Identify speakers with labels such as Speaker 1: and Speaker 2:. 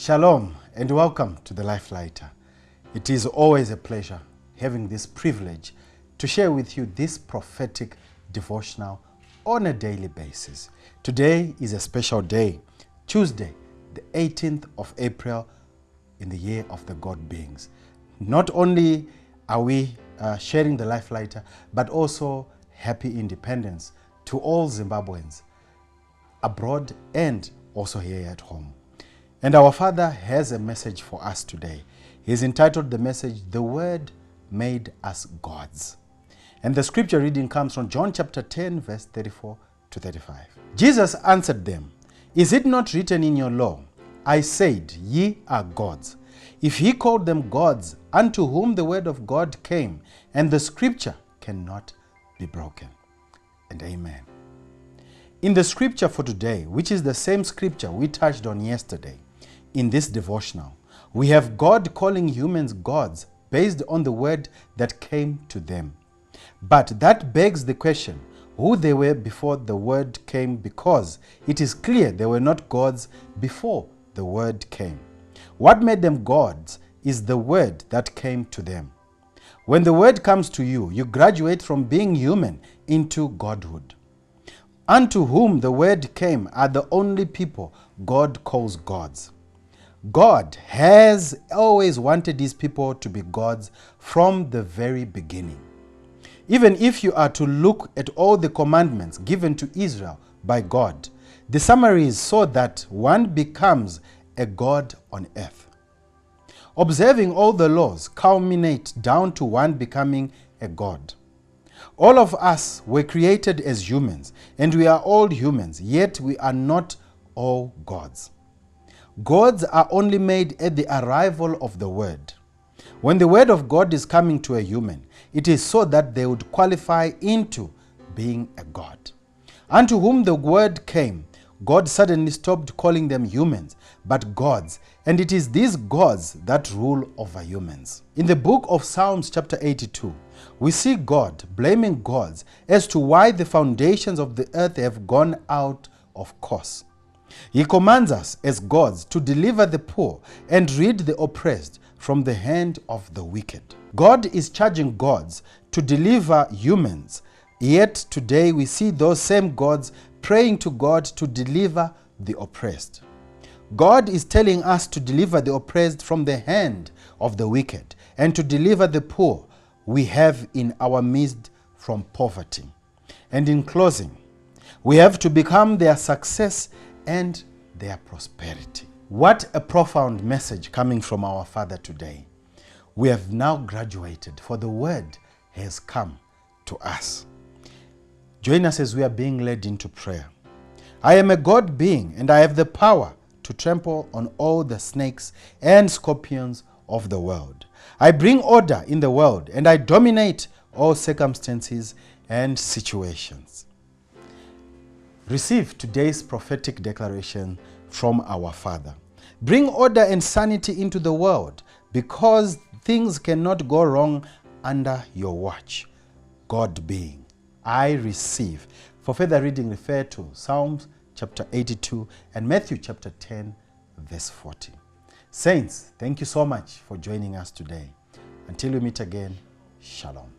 Speaker 1: Shalom and welcome to the LifeLighter. It is always a pleasure having this privilege to share with you this prophetic devotional on a daily basis. Today is a special day, Tuesday, the 18th of April in the year of the God beings. Not only are we sharing the LifeLighter, but also happy independence to all Zimbabweans abroad and also here at home. And our Father has a message for us today. He's entitled the message, "The Word Made Us Gods." And the scripture reading comes from John chapter 10, verse 34 to 35. Jesus answered them, "Is it not written in your law, I said, ye are gods? If he called them gods, unto whom the word of God came, and the scripture cannot be broken." And amen. In the scripture for today, which is the same scripture we touched on yesterday, in this devotional, we have God calling humans gods based on the word that came to them. But that begs the question, who they were before the word came, because it is clear they were not gods before the word came. What made them gods is the word that came to them. When the word comes to you, you graduate from being human into godhood. Unto whom the word came are the only people God calls gods. God has always wanted his people to be gods from the very beginning. Even if you are to look at all the commandments given to Israel by God, the summary is so that one becomes a god on earth. Observing all the laws culminate down to one becoming a god. All of us were created as humans, and we are all humans, yet we are not all gods. Gods are only made at the arrival of the word. When the word of God is coming to a human, it is so that they would qualify into being a god. Unto whom the word came, God suddenly stopped calling them humans, but gods, and it is these gods that rule over humans. In the book of Psalms chapter 82, we see God blaming gods as to why the foundations of the earth have gone out of course. He commands us as gods to deliver the poor and rid the oppressed from the hand of the wicked. God is charging gods to deliver humans, yet today we see those same gods praying to God to deliver the oppressed. God is telling us to deliver the oppressed from the hand of the wicked and to deliver the poor we have in our midst from poverty. And in closing, we have to become their success and their prosperity. What a profound message coming from our Father today. We have now graduated, for the word has come to us. Join us as we are being led into prayer. I am a God being, and I have the power to trample on all the snakes and scorpions of the world. I bring order in the world, and I dominate all circumstances and situations. Receive today's prophetic declaration from our Father. Bring order and sanity into the world, because things cannot go wrong under your watch. God being, I receive. For further reading, refer to Psalms chapter 82 and Matthew chapter 10, verse 40. Saints, thank you so much for joining us today. Until we meet again, shalom.